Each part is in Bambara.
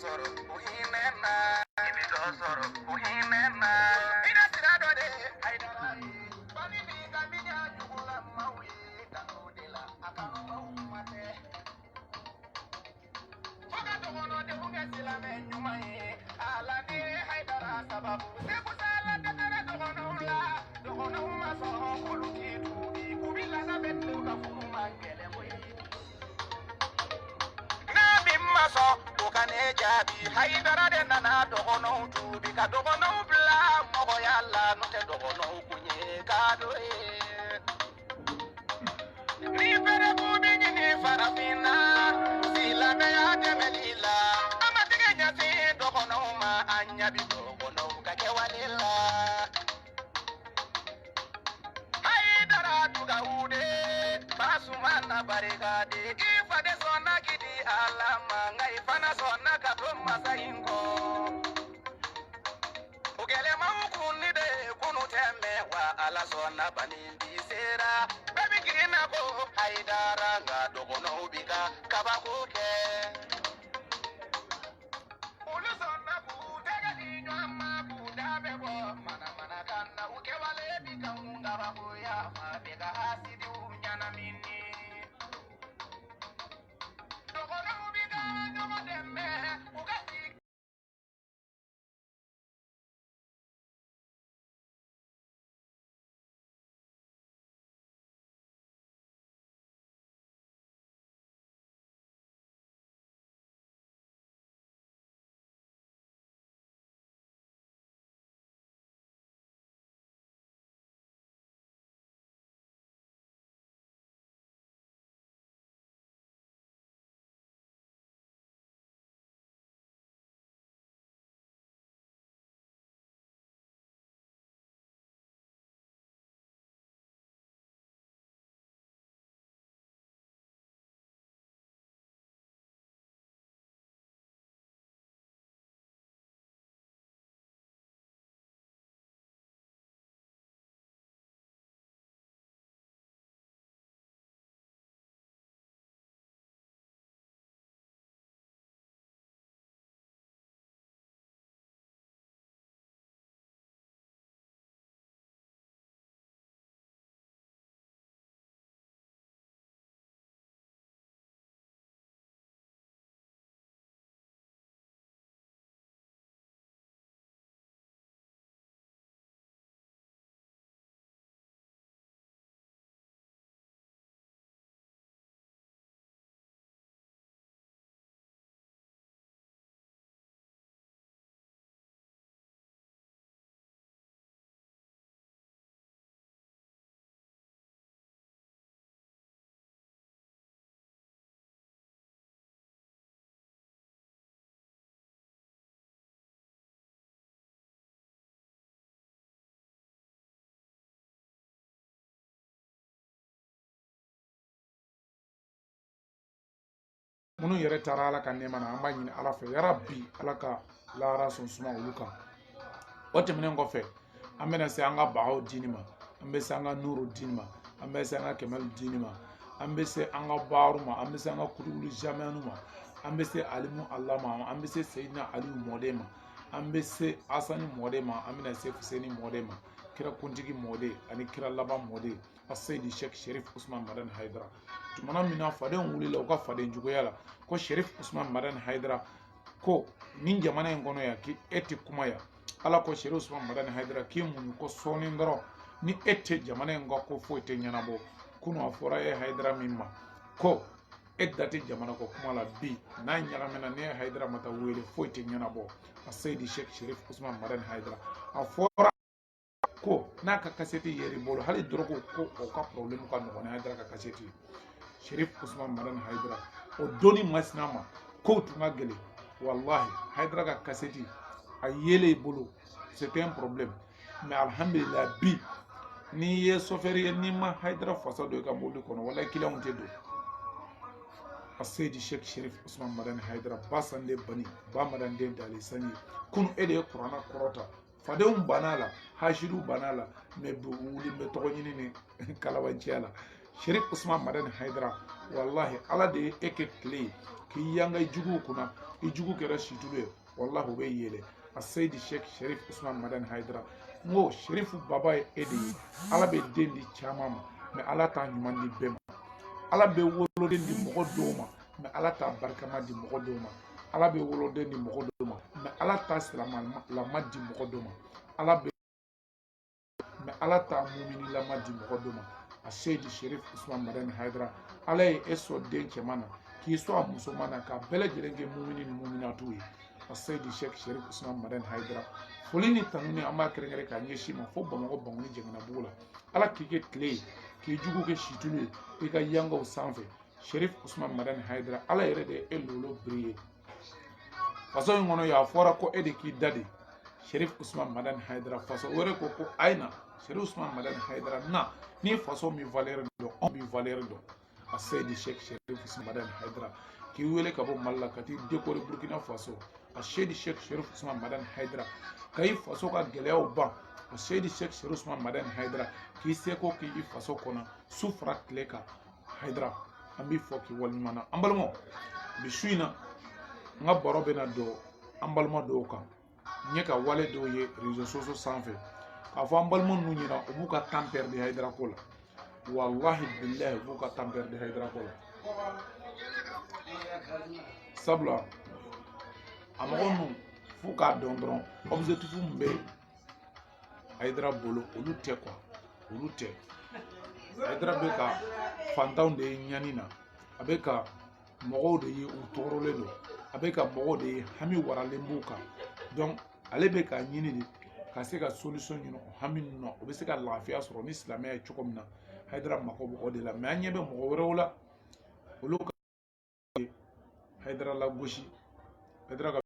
soro uhinena ibi do soro uhinena ina sirado de haidara bani bi gaminya jugula mawi danodela akama umate foga dogono de bunga silame nyumaye ala ni haidara sababu se kusala de kare dogono ma so kuluki tubi kubila na betu ka fuma ngele moyi so ukane jabi haidara de nana dogono tubi ka dogono bla mogo yalla no te dogono kunye kado ni pere bubi ni farafina sila me ya temelila amatige nyasi dogono ma anya bi dogono ka kewalila haidara tuga ude basumana barigade ifade sona kidi alama ngai fana sona katoma saingo ugele maukuni de kunu teme wa ala sona banindi sera baby girina ko haidara nga dogono ubika kabakuke ulu sona kutega dinyo amma kudabe bo mana mana kanna ukewale bika ungaba kuya mabeka hasidi unyana mini dogono ubika nyomo demme ukati munu yɛrɛ taara ala ka nɛɛma na an b'a ɲini ala fɛ yarabi ala ka lahara sɔn suma olu kan o tɛmɛnen kɔfɛ an bɛna se an ka bagaw dini ma an bɛ se an ka nuru dini ma an bɛ se an ka kɛmɛli dini ma an bɛ se an ka baaru ma an bɛ se an ka kutubulu jamanu ma an bɛ se alimu ala ma an bɛ se seyidina aliyu mɔden ma an bɛ se asani mɔden ma an bɛna se fuseni mɔden ma kira kuntigi mɔden ani kira laban mɔden a seyidi sheikh sherif usman madan haidara tumana min na faden wulila u ka faden juguya la ko sherif usman madan haidara ko nin jamana in kɔnɔ yan ki e tɛ kuma yan ala ko sherif usman madan haidara k'i muɲu ko sɔɔni dɔrɔn ni e tɛ jamana in ka ko foyi tɛ ɲɛnabɔ kunu a fɔra e haidara min ma ko e da tɛ jamana ko kuma la bi n'a ɲagamina ne ye haidara mata wele foyi tɛ ɲɛnabɔ a seyidi sheikh sherif usman madan haidara a fɔra ko n'a ka kaseti yɛrɛ bolo hali dɔrɔko ko o ka problème ka nɔgɔn ni haidara ka kaseti sherif usman madan haidara o doni masina ma ko tun ka gɛlɛn wallahi haidara ka kaseti a yele bolo c'était un problème mais alhamdulillah bi ni ye chauffeur ye ni ma haidara fasa do ka mobili kɔnɔ wallahi client tɛ don a seydi sheikh sherif usman madan haidara ba sande bani ba madan den dali sani kun e de ye kurana kɔrɔta fadenw banna la hashidu banna la mais bu wuli bɛ tɔgɔ ɲini ni kalabanciya la Sherif Usman Madan Haidara wallahi ala de eke kle ki yanga jugu kuna ijugu kera shitulu wallahi be yele asaydi Sheikh Sherif Usman Madan Haidara ngo Sherif baba ede ala be dendi chamama me ala ta nyuman di bema ala be wolo dendi mogo doma me ala ta barkama di mogo doma ala be wolo dendi mogo doma me ala ta salama la maddi mogo doma ala be me ala ta mumini la maddi mogo doma asaydi Sherif Usman Madan Haidara ala ye eso den chemana ki so a musomana ka bele jerenge mumini ni muminatu yi asaydi Sheikh Sherif Usman Madan Haidara folini tanuni amba kerengere ka nyeshi ma fo bamago bangoni jengana bula ala kike kle ki jugu ke shitulu e ka yango sanfe Sherif Usman Madan Haidara ala yere de elolo briye faso ngono ya fora ko ede ki dadi Sherif Usman Madan Haidara faso wore ko aina Sherif Usman Madan Haidara na ni faso mi valeur do on mi valeur do asaydi Sheikh Sherif Usman Madan Haidara ki wele ka bo malla kati dekore Burkina Faso asaydi Sheikh Sherif Usman Madan Haidara kay faso ka gelew ba asaydi Sheikh Sherif Usman Madan Haidara ki seko ki i faso kona sufra kleka Haidara ambi foki walmana ambalmo bisuina nga borobe na do ambalma do kan nyeka wale do ye réseaux sociaux sanfe ka fo ambalmo nunyina obuka tamper de Haidara kola wallahi billahi obuka tamper de Haidara kola sabla amagonu fuka dondron objectif mbe Haidara bolo olu te quoi olu te Haidara be ka fantaw de nyanina abeka mogo de ye utorole do abeka mogo de ye hami warale mbuka donc ale be ka nyini de ka se ka solution nyino hami no o be se ka lafiya soro ni islamia choko mina Haidara makobo o de la mais anyebe mogo wala olu ka Haidara la goshi Haidara ka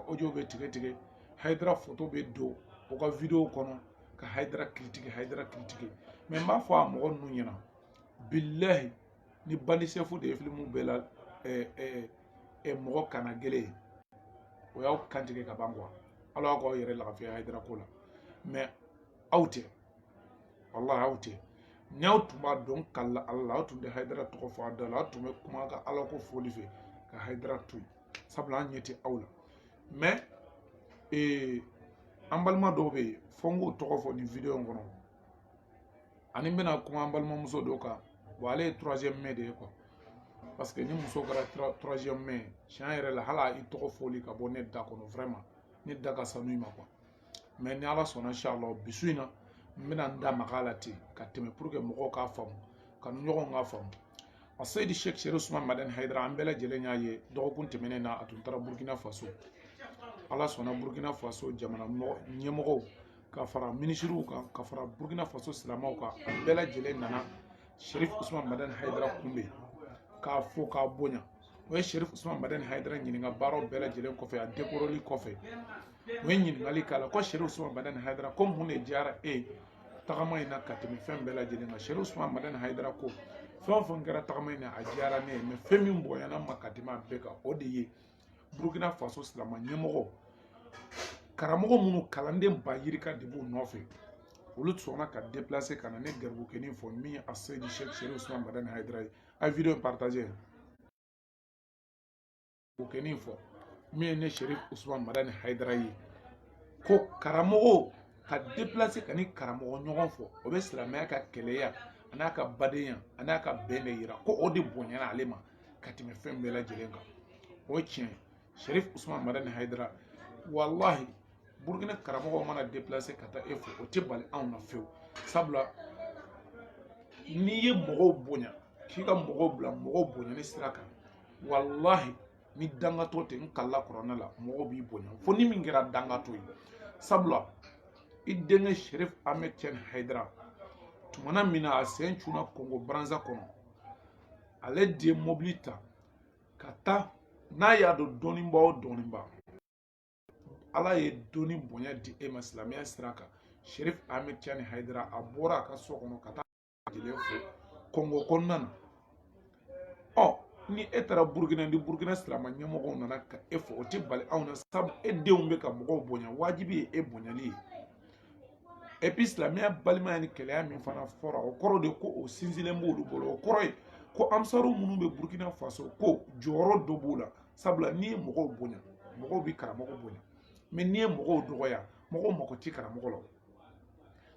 audio be tige Haidara photo be do o ka video kono ka Haidara critique mais m'a fo a mogo nu nyina billahi ni bandi sefu de filmu bela mogo kana gele o yaw kantige ka bangwa ala ko yere la fi Haidara kola mais awte wallahi awte nyawtuma don kala Allah tunde Haidara to fa dala tume kuma ka ala ko foli fe ka Haidara tuy sabla nyeti awla mais ambalma dobe fongo to fo ni video ngono ani bena kuma ambalma muso doka wale 3e mai de quoi parce que ni muso gara 3e mai chan yere la hala i to foli ka bo net da kono vraiment net da ka sanu ma quoi mais ni ala sona inshallah bisuina mbena nda makalati ka teme pour que moko ka fam kan nyogo nga fam asaydi Sheikh Sherif Usman Madan Haidara ambela jelenya ye do kun temene na atun tara Burkina Faso ala sona Burkina Faso jamana nyemogo ka fara ministru ka fara Burkina Faso silamaw ka ambela jelen nana Sherif Usman Madan Haidara kumbe ka fo ka bonya o Sherif Usman Madan Haidara nyinga baro bela jelen ko fe a dekoroli ko fe we nyingali kala ko Sherif Usman Madan Haidara comme hune jara tagama ina katimi fem bela jelen Sherif Usman Madan Haidara ko fon gara tagama ina a jara ne me femi mboya na makatima beka odiye Burkina Faso silama nyemogo karamogo munu kalande ba yirika debu nofe olu tsona ka déplacer kana ne garbu keni fo mi asaydi Sheikh Sherif Usman Madan Haidara ay vidéo partager ko keni fo mi ne Sherif Usman Madan Haidara yi ko karamogo ka déplacer kani karamogo nyogon fo o be silamaya ka keleya anaka badenya anaka bene yira ko odi bonyana alema katime fembe la jelenga o chien Sherif Usman Madan Haidara wallahi Burkina karamogo mana déplacer kata efo o tibali an na few sabla ni ye mogo bonya kika mogo bla mogo bonya ni siraka wallahi ni dangato te nkalla corona la mogo bi bonya fo ni mingira dangato yi sabla idenge Sherif Ahmed Tidiane Haidara tumana mina asen chuna Congo Brazza kono ale de mobilita kata na ya do donimba ala ye doni bonya di e maslamiya siraka Sherif Ahmed Tidiane Haidara abora ka sokono kata jele fo Congo konnana ni etara Burkina silama nyemogo nana ka efo o tibali awna sab e deumbe ka mogo bonya wajibi e bonyali et puis silamɛya balimaya ni kɛlɛya min fana fɔra o kɔrɔ de ko o sinsilen b'olu bolo o kɔrɔ ye ko ansaru minnu bɛ burkina faso ko jɔyɔrɔ dɔ b'u la sabula n'i ye mɔgɔw bonya mɔgɔw bɛ karamɔgɔ bonya mais n'i ye mɔgɔw dɔgɔya mɔgɔw mako tɛ karamɔgɔ la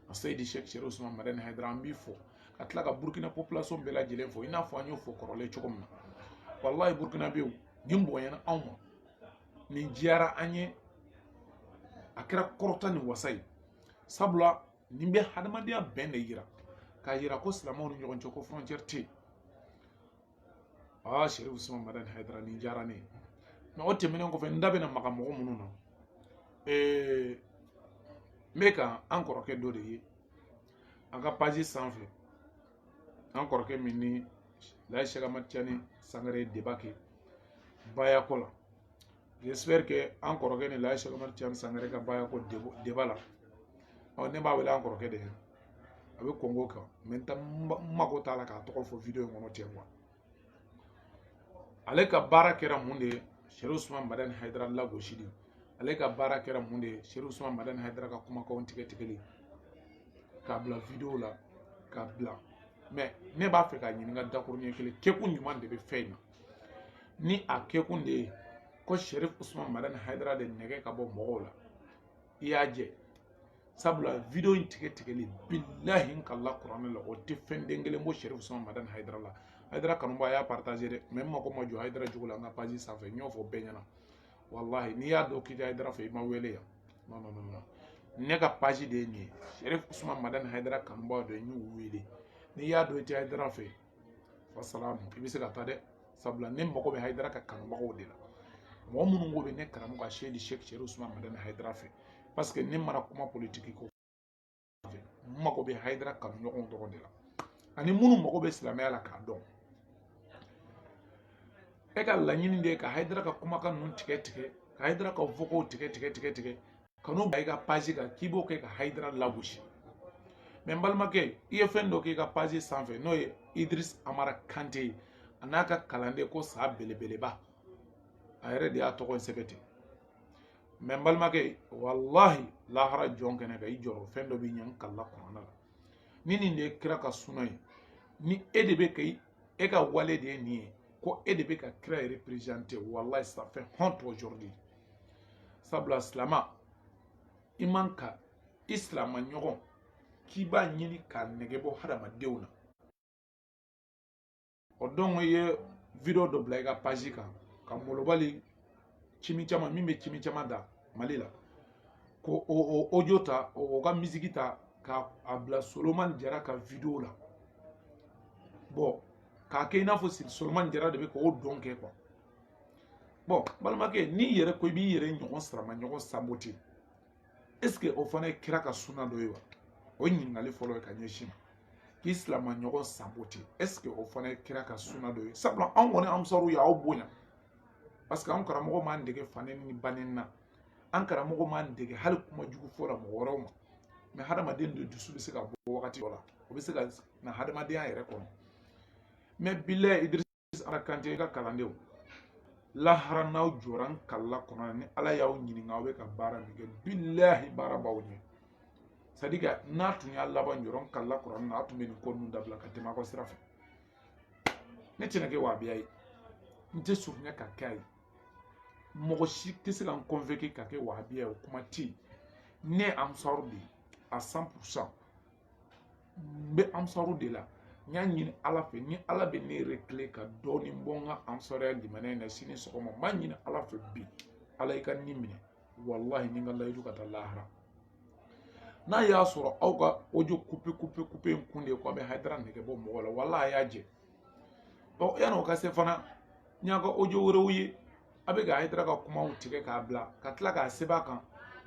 a Seydi Cheikh Sherif Ousmane Madani Haidara an b'i fɔ ka tila ka burkina population bɛɛ lajɛlen fɔ i n'a fɔ an y'o fɔ kɔrɔlen cogo min na wallahi burkina bɛ nin bonyana anw ma nin diyara an ye a kɛra kɔrɔta ni wasa ye sabula nin bɛ hadamadenya bɛn de yira k'a yira ko silamɛw ni ɲɔgɔn cɛ ko frontière tɛ yen Sherif Ousmane Madani Haidara nin diyara ne ye mais o tɛmɛnen kɔfɛ n da bɛna maga mɔgɔ minnu na n bɛ ka an kɔrɔkɛ dɔ de ye a ka page sanfɛ an kɔrɔkɛ min ni Laye Cheikh Ahmad Tidiane Sangare débat kɛ bayako la j'espère que an kɔrɔkɛ ni Laye Cheikh Ahmad Tidiane Sangare ka bayako débat la ne b'a wele an kɔrɔkɛ de ye a bɛ Congo kan mais n mago t'a la k'a tɔgɔ fɔ video in kɔnɔ ten quoi ale ka baara kɛra mun de ye Sherif Ousmane Madani Haidara lagosi de ale ka baara kɛra mun de ye Sherif Ousmane Madani Haidara ka kumakanw tigɛli k'a bila video la k'a bila mais ne b'a fɛ ka ɲininka dakuruɲɛ kelen kɛkun ɲuman de bɛ fɛn in na ni a kɛkun de ye ko Sherif Ousmane Madani Haidara de nɛgɛ ka bɔ mɔgɔw la i y'a jɛ sabula video in tigɛli billahi n kala kuranɛ la o tɛ fɛn den kelen bɔ Sherif Ousmane Madani Haidara la Haidara kanuba y'a partager dɛ mais n mako ma jɔ Haidara jogo la n ka page sanfɛ n y'o fɔ bɛɛ ɲɛna wallahi n'i y'a dɔn k'i tɛ Haidara fɛ i ma wele yan non ne ka page de ye nin ye Sherif Ousmane Madani Haidara kanuba de n y'u wele n'i y'a dɔn i tɛ Haidara fɛ wasalamu i bɛ se ka taa dɛ sabula ne mago bɛ Haidara ka kanubagaw de la mɔgɔ minnu ko bɛ ne karamɔgɔ Seydi Cheikh Sherif Ousmane Madani Haidara fɛ parce que ne mara kuma politique ko fɛ n mago bɛ Haidara kanuɲɔgɔnw dɔrɔn de la ani minnu mago bɛ silamɛya la k'a dɔn e ka laɲini de ye ka Haidara ka kumakan ninnu tigɛ ka Haidara ka vocow tigɛ ka n'o bila i ka page kan k'i b'o kɛ ka Haidara lagosi mais n balimakɛ i ye fɛn dɔ k'i ka page sanfɛ n'o ye Idris Amara Kante ye a n'a ka kalanden ko sa belebeleba a yɛrɛ de y'a tɔgɔ in sɛbɛn ten mais n balimakɛ wallahi lahara jɔn kɛnɛ kan i jɔrɔ fɛn dɔ b'i ɲɛ n kala kuranna la ni nin de ye kira ka sunna ye ni e de bɛ ka e ka wale de ye nin ye ko e de bɛ ka kira représenter wallahi ça fait honte aujourd'hui sabula silama i man ka i silama ɲɔgɔn k'i b'a ɲini k'a nɛgɛ bɔ hadamadenw na o donc i ye video dɔ bila i ka page kan ka molobali cimi caman min bɛ cimi caman da Mali la ko o audio ta o ka musique ta ka a bila Solomani Jara ka video la bon k'a kɛ i n'a fɔ Solomani Jara de bɛ k'o dɔn kɛ quoi bon balimakɛ n'i yɛrɛ ko i b'i yɛrɛ ɲɔgɔn sarama ɲɔgɔn saboter est ce que o fana ye kira ka sunna dɔ ye wa o ye ɲininkali fɔlɔ ye ka ɲɛsin ma k'i silama ɲɔgɔn saboter est ce que o fana ye kira ka sunna dɔ ye sabula anw kɔni ansaru y'aw bonya parce que an karamɔgɔ m'an dege fanɛ ni banen na an karamɔgɔ m'an dege hali kuma jugu fɔra mɔgɔ wɛrɛw ma mais hadamaden de dusu bɛ se ka bɔ wagati dɔ la o bɛ se ka na hadamadenya yɛrɛ kɔnɔ mais billahi Idris Amara Kante i ka kalandenw lahara n'aw jɔra n kala kɔnɔ ni ala y'aw ɲininka aw bɛ ka baara min kɛ billahi baara b'aw ɲɛ c'est à dire que n'a tun y'a laban jɔrɔ n kala kuranna a tun bɛ nin ko ninnu dabila ka tɛmɛ aw ka sira fɛ ne tɛna kɛ wahabiya ye n tɛ surunya ka kɛ a ye mɔgɔ si tɛ se ka n convaincre ka kɛ wahabiya ye o kuma tɛ yen ne ansaru de ye à 100% n bɛ ansaru de la n y'a ɲini ala fɛ ni ala bɛ ne reclé ka dɔɔnin bɔ n ka ansariya limaniya in na sini sɔgɔma n b'a ɲini ala fɛ bi ala i ka nin minɛ wallahi ni n ka layidu ka taa lahara n'a y'a sɔrɔ aw ka audio coupe in kun de ye ko a bɛ Haidara nɛgɛ bɔ mɔgɔ la wallahi a y'a jɛ yanni o ka se fana n y'a ka audio wɛrɛw ye a bɛ ka Haidara ka kumaw tigɛ k'a bila ka tila k'a sɛbɛn a kan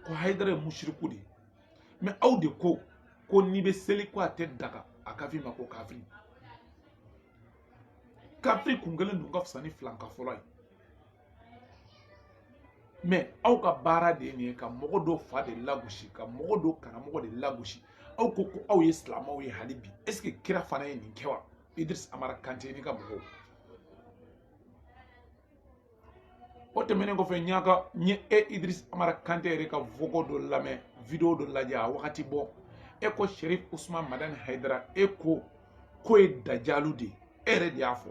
ko Haidara ye musiriku de ye mais aw de ko n'i bɛ seli ko a tɛ daga a ka f'i ma ko kafiri kafiri kun kelen dun ka fisa ni filanka fɔlɔ ye mais aw ka baara de ye nin ye ka mɔgɔ dɔ fa de lagosi ka mɔgɔ dɔ karamɔgɔ de lagosi aw ko aw ye silamɛw ye hali bi est ce que kira fana ye nin kɛ wa Idris Amara Kante ni ka mɔgɔw o tɛmɛnen kɔfɛ n ye Idris Amara Kante yɛrɛ ka vocal dɔ lamɛn video dɔ lajɛ a wagati bɔ e ko Cherif Ousmane Madani Haidara e ko ye dajalu de e yɛrɛ de y'a fɔ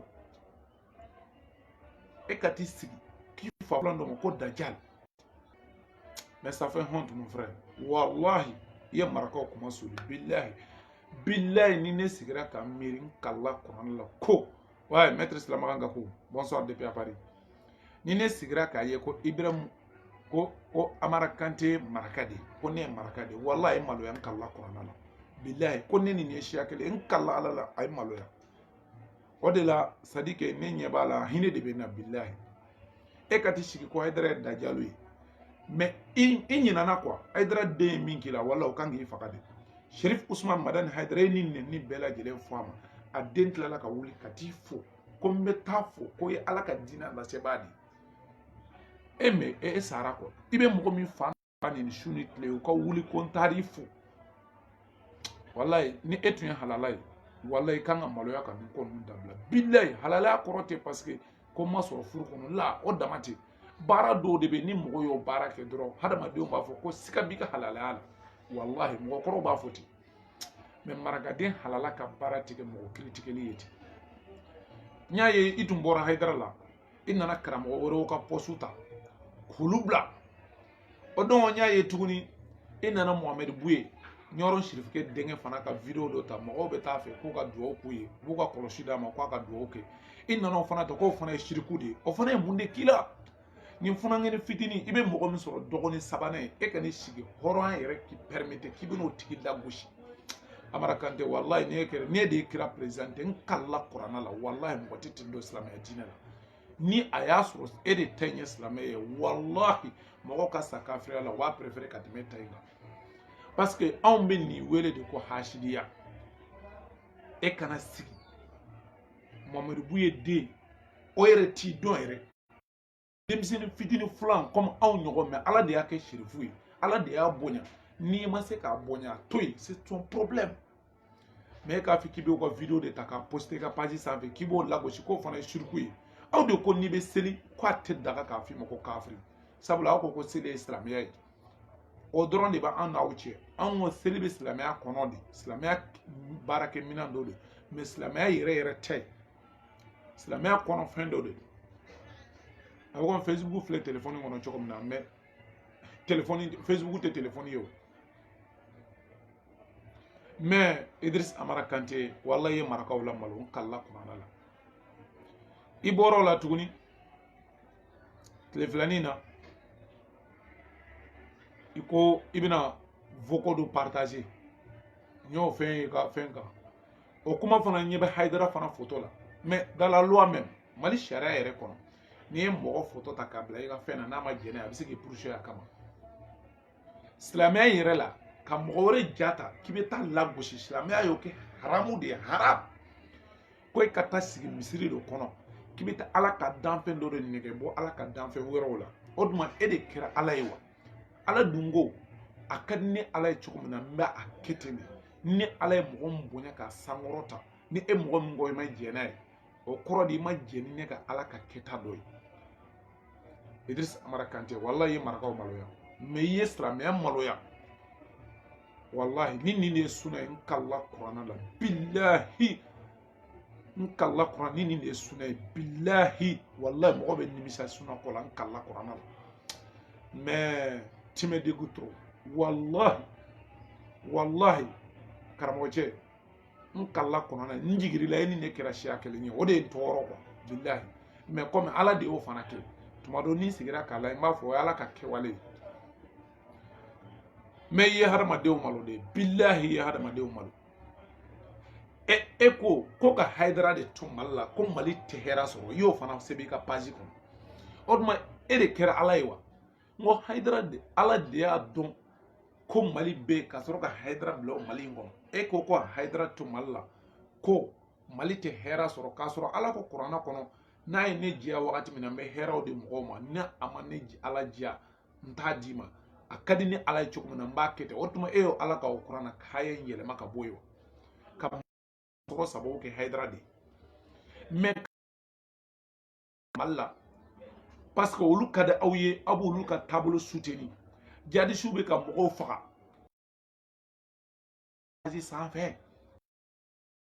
e ka t'i sigi k'i fa filan dɔ ma ko dajal mais ça fait honte mon frère wallahi i ye marakaw kuma soli billahi ni ne sigira ka miiri n kala kuranɛ la ko ouais maître Silamakan Gakou bonsoir depuis à Paris ni ne sigira k'a ye ko Ibrahim ko Amara Kante maraka de ko ne ye maraka de wallahi maloya n kala kuranɛ la billahi ko ne ni ye siya kelen n kala ala la a ye maloya o de la sadike ne ɲɛ b'a la hinɛ de bɛ na billahi e ka ti sigi ko Haidara ye dajalu ye mais i ɲinana quoi Haidara den ye min k'i la wala o kan k'i faga de Cherif Ousmane Madani Haidara ye ni nɛni bɛɛ lajɛlen fɔ a ma a den tilala ka wuli ka t'i fo ko n bɛ taa fo ko ye ala ka diinɛ lasebaa de e mais e sara quoi i bɛ mɔgɔ min fa ni su ni tile o ka wuli ko n taar'i fo wallahi ni e tun ye halala ye wallahi kan ka maloya ka nin ko ninnu dabila billahi halalaya kɔrɔ tɛ parce que ko n ma sɔrɔ furu kɔnɔ la o dama tɛ baara dɔw de bɛ ni mɔgɔ y'o baara kɛ dɔrɔn hadamadenw b'a fɔ ko siga b'i ka halalaya la wallahi mɔgɔkɔrɔw b'a fɔ ten mais marakaden halala ka baara tigɛ mɔgɔ kiritigɛli ye ten n y'a ye i tun bɔra Haidara la i nana karamɔgɔ wɛrɛw ka pɔsu ta k'olu bila o don n y'a ye tuguni i nana Mohamed Bouye Ɲɔrɔ Sirifukɛ denkɛ fana ka video dɔ ta mɔgɔw bɛ taa fɛ k'u ka dugawu k'u ye k'u ka kɔlɔsi d'a ma k'a ka dugawu kɛ i nana o fana ta k'o fana ye siriku de ye o fana ye mun de k'i la nin funankɛni fitinin i bɛ mɔgɔ min sɔrɔ dɔgɔnin sabanan ye e ka n'i sigi hɔrɔnya yɛrɛ k'i permettre k'i bɛn'o tigi lagosi Amara Kante wallahi ne de ye kira président n kala kuranɛ la wallahi mɔgɔ tɛ ten don silamɛya diinɛ la ni a y'a sɔrɔ e de ta in ye silamɛ ye wallahi mɔgɔw ka sa kafiriya la u b'a préférer ka tɛmɛ e ta in kan parce que anw bɛ nin wele de ko hasidiya e kana sigi Mohamed Bouye den o yɛrɛ t'i dɔn yɛrɛ denmisɛnnin fitinin filan comme anw ɲɔgɔn mais ala de y'a kɛ sirifu ye ala de y'a bonya n'i ma se k'a bonya to yen c'est ton problème mais e k'a fɔ k'i b'o ka video de ta k'a poster i ka page sanfɛ k'i b'o lagosi k'o fana ye siriku ye aw de ko n'i bɛ seli k'a tɛ daga k'a f'i ma ko kafiri sabula aw ko seli ye silamɛya ye o dɔrɔn de b'an n'aw cɛ anw ko seli bɛ silamɛya kɔnɔ de silamɛya baarakɛ minɛn dɔ de mais silamɛya yɛrɛ yɛrɛ tɛ silamɛya kɔnɔ fɛn dɔ de a bɛ komi Facebook filɛ téléphone kɔnɔ cogo min na mais Facebook tɛ téléphone ye o mais Idriss Amara Kante wallahi ye marakaw la malo n kala kuranɛ la i bɔra o la tuguni tile filanin na i ko i bɛna voco dɔ partager n y'o fɛn ye ka fɛn kan o kuma fana ɲɛ bɛ Haidara fana photo la mais dans la loi même Mali sariya yɛrɛ kɔnɔ n'i ye mɔgɔ photo ta k'a bila i ka fɛn na n'a ma jɛn n'a ye a bɛ se k'i poursuivre a kama silamɛya yɛrɛ la ka mɔgɔ wɛrɛ ja ta k'i bɛ taa lagosi silamɛya y'o kɛ haramu de ye haram ko i ka taa sigi misiri dɔ kɔnɔ k'i bɛ taa ala ka danfɛn dɔ de nɛgɛ bɔ ala ka danfɛn wɛrɛw la o tuma e de kɛra ala ye wa ala dun ko a ka di ni ala ye cogo min na n bɛ a kɛ ten de ni ala ye mɔgɔ min bonya k'a sankɔrɔ ta ni e mɔgɔ min ko i ma jɛn n'a ye o kɔrɔ de i ma jɛn ni ne ka ala ka kɛta dɔ ye Idriss Amara Kante wallahi ye marakaw maloya mais i ye silamɛya maloya wallahi ni nin de ye sunna ye n kala kuranɛ la billahi n kala kuranɛ ni nin de ye sunna ye billahi wallahi mɔgɔ bɛ nimisa sunna ko la n kala kuranɛ la mais time degu trop wallahi karamɔgɔ cɛ n kala kuranɛ n jigirila e ni ne kɛra siya kelen ye o de ye n tɔɔrɔ quoi billahi mais comme ala de y'o fana kɛ tuma dɔ ni sigira k'a la n b'a fɔ o ye ala ka kɛwale ye mais i ye hadamadenw malo de billahi i ye hadamadenw malo e ko ka Haidara de to Mali la ko Mali tɛ hɛrɛ sɔrɔ i y'o fana sɛbɛn i ka page kɔnɔ o tuma e de kɛra ala ye wa n ko Haidara de ala de y'a dɔn ko Mali bɛ yen ka sɔrɔ ka Haidara bila o Mali in kɔnɔ e ko Haidara to Mali la ko Mali tɛ hɛrɛ sɔrɔ k'a sɔrɔ ala ko kuranɛ kɔnɔ n'a ye ne diya wagati min na n bɛ hɛrɛw di mɔgɔw ma ni a ma ne ala diya n t'a d'i ma a ka di ni ala ye cogo min na n b'a kɛ ten o tuma e y'o ala ka o kuranɛ k'a ye n yɛlɛma ka bɔ yen wa ka tɔgɔ sababu kɛ Haidara de mais Mali la parce que olu ka di aw ye aw b'olu ka taabolo soutenir jihadistes bɛ ka mɔgɔw faga sanfɛ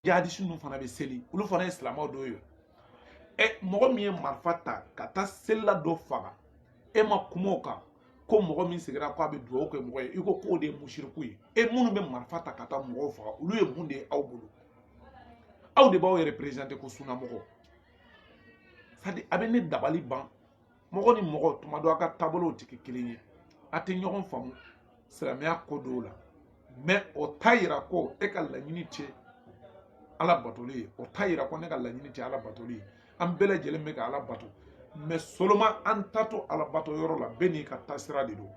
jihadiste ninnu fana bɛ seli olu fana ye silamɛw dɔw ye mɔgɔ min ye marifa ta ka taa selila dɔ faga e ma kuma o kan ko mɔgɔ min sigira k'a bɛ dugawu kɛ mɔgɔ ye i ko k'o de ye musiriku ye minnu bɛ marifa ta ka taa mɔgɔw faga olu ye mun de ye aw bolo aw de b'aw yɛrɛ représenter ko sunnamɔgɔ c'est-à-dire a bɛ ne dabali ban mɔgɔ ni mɔgɔ tuma dɔ a ka taabolow tɛ kɛ kelen ye a tɛ ɲɔgɔn faamu silamɛya ko dɔw la mais o t'a yira ko e ka laɲini tɛ ala batoli ye o t'a yira ko ne ka laɲini tɛ ala batoli ye an bɛɛ lajɛlen bɛ ka ala bato mais seulement an tato ala bato yɔrɔ la bɛɛ n'i ka taasira de don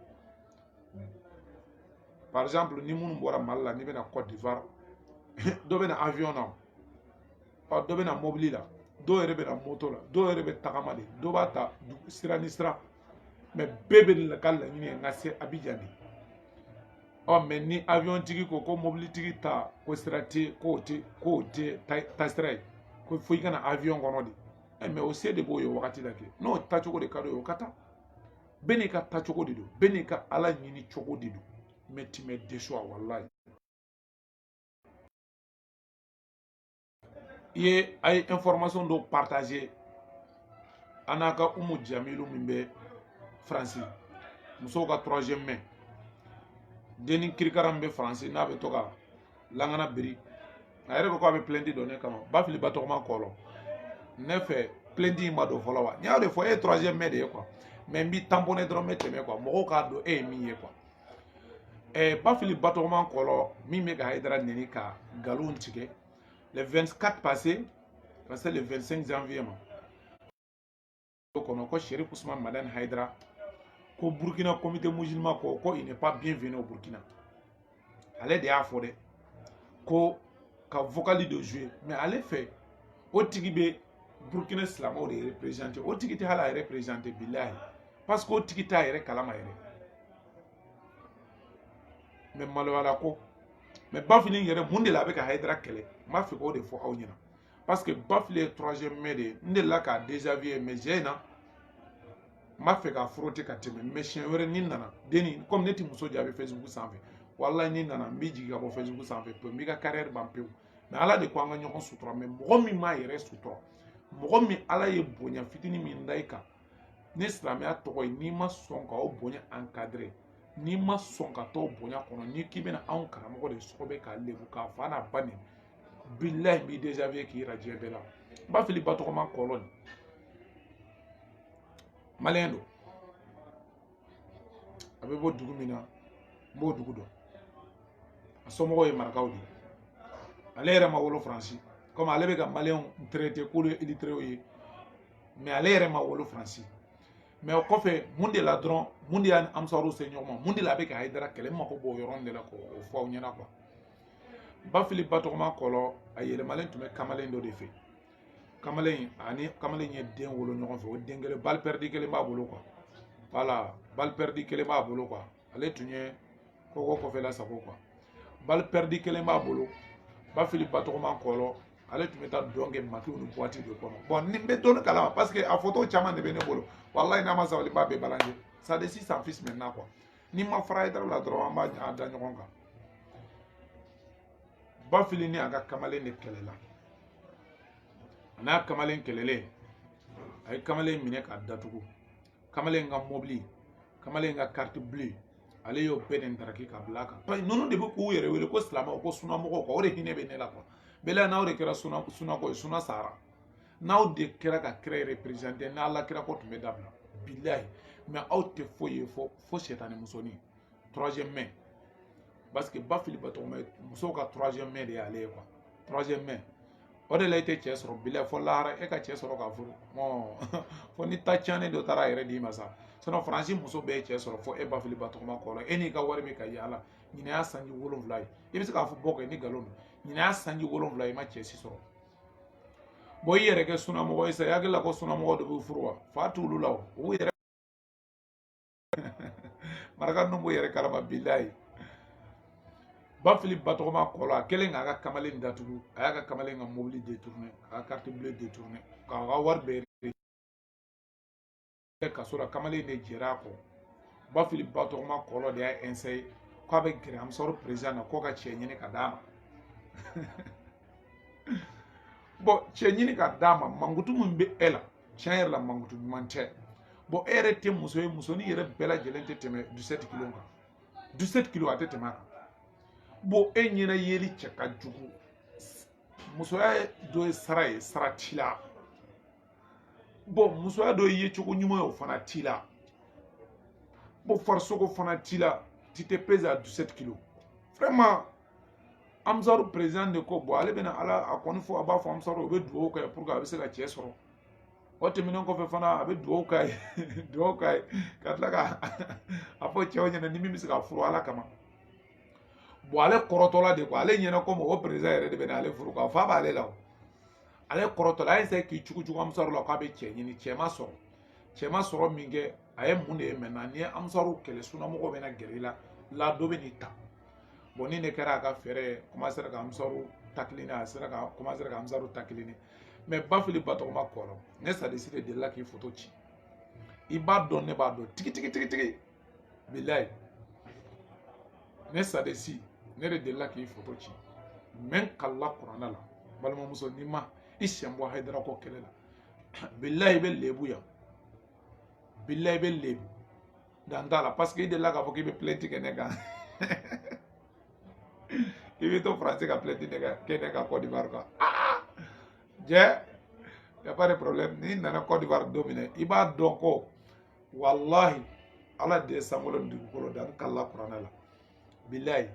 par exemple ni minnu bɔra mali la n'i bɛna Côte d'Ivoire dɔ bɛna avion na dɔ bɛna mobili la dɔw yɛrɛ bɛna moto la dɔw yɛrɛ bɛ tagama de dɔw b'a ta sira ni sira mais bɛɛ bɛ ka laɲini ye n ka se Abidjan de mais ni avion tigi ko mobili tigi ta ko sira tɛ k'o tɛ taasira ye ko fo i kana avion kɔnɔ de mais o se de b'o ye wagati la kɛ n'o tacogo de ka d'o ye o ka taa bɛɛ n'i ka tacogo de don bɛɛ n'i ka ala ɲini cogo de don mais tu me déçois wallahi a ye information dɔw partager an n'a ka Umu Jamilu min bɛ Faransi musow ka 3e mai denni kirikara min bɛ Faransi n'a bɛ to ka langana biri a yɛrɛ ko k'a bɛ plainte dɔ ne kama Bafili Batɔgɔma kɔlɔ ne fɛ plainte in ma don fɔlɔ wa n y'a de fɔ e ye 3e mai de ye quoi mais n b'i tamponner dɔrɔn n bɛ tɛmɛ quoi mɔgɔw k'a dɔn e ye min ye quoi Bafili Batɔgɔma kɔlɔ min bɛ ka Hayidara neni ka nkalon tigɛ le 24 passé le 25 janvier ma ko Cherif Ousmane Madani Hayidara ko Burkina comité musulman ko il n'est pas bienvenu au Burkina ale de y'a fɔ dɛ ko ka vocali de jouer mais ale fɛ o tigi bɛ Burkina silamɛw de représenter o tigi tɛ hali a représenter bilahi parce que o tigi t'a yɛrɛ kalama yɛrɛ mais maloyala ko mais Bafili yɛrɛ mun de la a bɛ ka Hayidara kɛlɛ n b'a fɛ k'o de fɔ aw ɲɛna parce que Bafili ye 3e mai de ye n delila k'a désavouer mais jɛ in na n b'a fɛ k'a frotter ka tɛmɛ mais siɲɛ wɛrɛ ni nana denni comme ne tɛ muso jaabi Facebook sanfɛ wallahi ni nana n b'i jigin ka bɔ Facebook sanfɛ pewu n b'i ka carrière ban pewu mais ala de ko an ka ɲɔgɔn sutura mais mɔgɔ min m'a yɛrɛ sutura mɔgɔ min ala ye bonya fitinin min da i kan ni silamɛya tɔgɔ ye n'i ma sɔn k'aw bonya encadrer n'i ma sɔn ka t'o bonya kɔnɔ n'i k'i bɛna anw karamɔgɔ de sɔgɔbɛ k'a lebu k'a fa n'a ba nin bilahi n b'i désavouer k'i yira diɲɛ bɛɛ la Bafili Batɔgɔma kɔlɔ nin maliyɛn don a bɛ bɔ dugu min na n b'o dugu dɔn a somɔgɔw ye marakaw de ye ale yɛrɛ ma wolo Faransi comme ale bɛ ka maliyɛnw traiter k'olu ye illitérés ye mais ale yɛrɛ ma wolo Faransi mais o kɔfɛ mun de la dɔrɔn mun de y'an amsaru se ɲɔgɔn ma mun de la a bɛ ka Hayidara kɛlɛ n mako b'o yɔrɔnin de la k'o fɔ aw ɲɛna quoi Bafili Batɔgɔma kɔlɔ a yɛlɛmalen tun bɛ kamalen dɔ de fɛ kamalen ani kamalen ye den wolo ɲɔgɔn fɛ o den kelen balle perdue kelen b'a bolo quoi voilà balle perdue kelen b'a bolo quoi ale tun ye kɔkɔ kɔfɛla sago quoi balle perdue kelen b'a bolo Bafili Batɔgɔma kɔlɔ ale tun bɛ taa dɔn kɛ makiw ni boîte de kɔnɔ bon nin bɛ dɔnni kalama parce que a photo caman de bɛ ne bolo wallahi n'a ma sabali n b'a bɛɛ balancer ça décide sans fils maintenant quoi ni ma fara Hayidara la dɔrɔn an b'a da ɲɔgɔn kan Bafili ni a ka kamalen de kɛlɛla a n'a kamalen kɛlɛlen a ye kamalen minɛ k'a datugu kamalen ka mobili kamalen ka carte bleue ale y'o bɛɛ de ndaraki ka bila a kan ninnu de bɛ k'u yɛrɛ wele ko silamɛw ko sunnamɔgɔw o de hinɛ bɛ ne la quoi bɛlɛ n'aw de kɛra sunnako ye sunna sara n'aw de kɛra ka kira représenter n'ala kira ko tun bɛ dabila bilahi mais aw tɛ foyi ye fo sɛtani musonin 3e mai parce que Bafili Batɔgɔma musow ka 3e mai de y'ale ye quoi 3e mai o de la i tɛ cɛ sɔrɔ bilahi fo lahara e ka cɛ sɔrɔ ka furu fo ni ta tiɲɛnen dɔ taara a yɛrɛ d'i ma sa sinon Faransi muso bɛɛ ye cɛ sɔrɔ fo e Bafili Batɔgɔma kɔlɔ e n'i ka wari min ka yaala ɲinɛ y'a sanji 7 ye i bɛ se k'a fɔ bɔ kɛ ni nkalon don ɲinɛ y'a sanji 7 i ma cɛ si sɔrɔ bon i yɛrɛ kɛ sunnamɔgɔ ye sa i hakili la ko sunnamɔgɔ de b'u furu wa fa t'olu la o yɛrɛ maraka ninnu b'o yɛrɛ kalama bilahi Bafili Batɔgɔma kɔlɔ a kɛlen k'a ka kamalen datugu a y'a ka kamalen ka mobili détourné k'a ka carte bleue détourné k'a ka wari bɛɛ kaso la kamalen de jɛra a kɔ Bafili Batɔgɔma kɔlɔ de y'a essayer ko abe gere am soro president na ko ka cɛ ɲini ka d'a ma bon cɛ ɲini ka d'a ma mankutu min bɛ e la tiɲɛ yɛrɛ la mankutu ɲuman tɛ bon e yɛrɛ tɛ muso ye musonin yɛrɛ bɛɛ lajɛlen tɛ tɛmɛ 17 kilos kan 17 kilos a tɛ tɛmɛ a kan bon e ɲɛna yeli cɛ ka jugu musoya dɔ ye sara ye sara t'i la bon musoya dɔ ye cogo ɲuman ye o fana t'i la bon farisogo fana t'i la tu te pèses à 17 kilos vraiment Amsaru président de ko bon ale bɛna ala a kɔni fɔ a b'a fɔ Amsaru o bɛ dugawu kɛ pour que a bɛ se ka cɛ sɔrɔ o tɛmɛnen kɔfɛ fana a bɛ dugawu k'a ye dugawu k'a ye ka tila ka a fɔ cɛw ɲɛna ni min bɛ se ka furu ala kama bon ale kɔrɔtɔla de ko ale ɲɛna ko o président yɛrɛ de bɛna ale furu k'a fa b'ale la o ale kɔrɔtɔla a ye se k'i cugu Amsaru la k'a bɛ cɛ ɲini cɛ ma sɔrɔ min kɛ a ye mun de ye maintenant ni ye Amsaru kɛlɛ sunnamɔgɔw bɛna gɛrɛ i la dɔ bɛ n'i ta bon ni ne kɛra a ka fɛɛrɛ commencera ka Amsaru takilini a sera ka commencera ka Amsaru takilini mais Bafili Batɔgɔma kɔrɔ ne sadisi de delila k'i photo ci i b'a dɔn ne b'a dɔn tigi bilayi ne sadisi ne de delila k'i photo ci mais kala kuranna la balimamuso ni ma i siyɛn bɔ Hayidara ko kɛlɛ la bilayi i bɛ lebu yan bilayi i bɛ lebu dan t'a la parce que i delila k'a fɔ k'i bɛ plainte kɛ ne kan i bɛ to faransi ka plainte kɛ ne kan Côte d'Ivoire kan jɛ y a pas de problème n'i nana Côte d'Ivoire don min i b'a dɔn ko wallahi ala de ye sankolo ni dugukolo da n kala kuranɛ la bilayi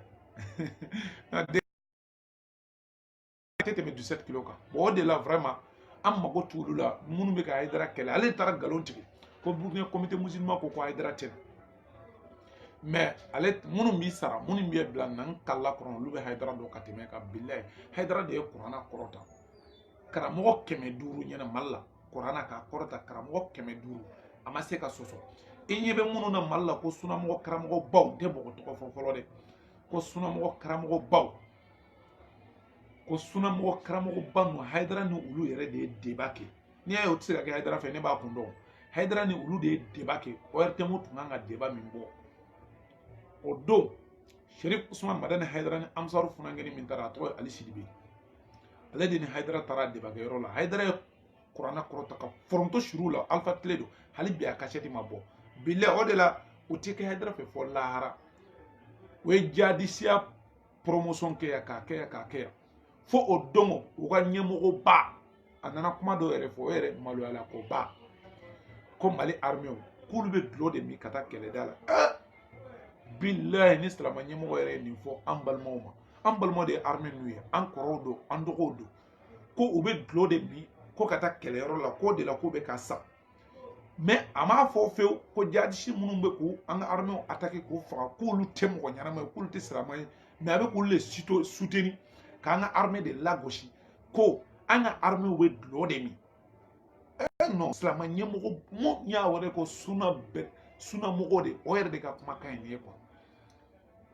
tɛ tɛmɛ 17 kilos kan bon o de la vraiment an mago t'olu la minnu bɛ ka Hayidara kɛlɛ ale taara nkalon tigɛ ko Burkina comité musulman ko Hayidara tɛ mais ale minnu b'i sara minnu b'i bila nan kala kuran olu bɛ Hayidara dɔn ka tɛmɛ ka bilayi Hayidara de ye kuranna kɔrɔta karamɔgɔ 500 ɲɛna Mali la kuranna k'a kɔrɔta karamɔgɔ 500 a ma se ka sɔsɔ i ɲɛ bɛ minnu na Mali la ko sunnamɔgɔ karamɔgɔ baw tɛ mɔgɔ tɔgɔ fɔ fɔlɔ dɛ ko sunnamɔgɔ karamɔgɔ baw ko sunnamɔgɔ karamɔgɔ ba ninnu Hayidara ni olu yɛrɛ de ye débat kɛ n'i y'a ye o tɛ se ka kɛ Hayidara fɛ ne b'a kun dɔn Hayidara ni olu de ye débat kɛ ORTM tun kan ka débat min bɔ o don Sherif Usman Madani Hayidara ni Amsaru Funangeni min taara a tɔgɔ ye Ali Sidibe ale de ni Hayidara taara débat kɛ yɔrɔ la Hayidara ye kuranna kɔrɔta ka foronto sur'u la Alpha Tile don hali bi a kasɛti ma bɔ bilayi o de la o tɛ kɛ Hayidara fɛ fɔ lahara o ye jadisiya promotion kɛ yan k'a kɛ yan k'a kɛ yan fo o don u ka ɲɛmɔgɔ ba a nana kuma dɔ yɛrɛ fɔ o yɛrɛ maloyala ko ba ko Mali armée k'olu bɛ dulɔ de min ka taa kɛlɛda la bilayi ni silamɛ ɲɛmɔgɔ yɛrɛ ye nin fɔ an balimaw ma an balimaw de ye armée n'u ye an kɔrɔw don an dɔgɔw don ko u bɛ dulɔ de min ko ka taa kɛlɛyɔrɔ la k'o de la k'o bɛ ka sa mais a m'a fɔ fewu ko jadisi minnu bɛ k'u an ka armée attaquer k'u faga k'olu tɛ mɔgɔ ɲɛnama ye k'olu tɛ silamɛ ye mais a bɛ k'olu de soutenir k'an ka armée de lagosi ko an ka armée bɛ dulɔ de min non silamɛ ɲɛmɔgɔ mun y'a wele ko sunnamɔgɔ de o yɛrɛ de ka kumakan ye nin ye quoi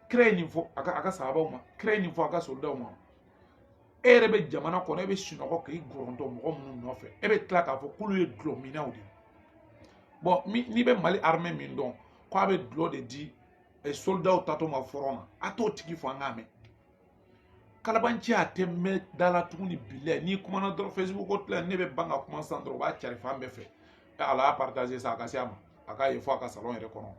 kira ye nin fɔ a ka sahabaw ma kira ye nin fɔ a ka soldaw ma e yɛrɛ bɛ jamana kɔnɔ e bɛ sunɔgɔ k'i gɔrɔntɔ mɔgɔ minnu nɔfɛ e bɛ tila k'a fɔ k'olu ye dulɔ minnaw de bon n'i bɛ Mali armée min dɔn ko a bɛ dulɔ de di soldaw tatɔ ma front na a t'o tigi fɔ an k'a mɛn kalabanci a tɛ mɛn da la tuguni bilayi n'i kumana dɔrɔn Facebook ko tila ne bɛ ban ka kuma sisan dɔrɔn u b'a cari fan bɛɛ fɛ ala y'a partager sa a ka se a ma a k'a ye fɔ a ka salon yɛrɛ kɔnɔ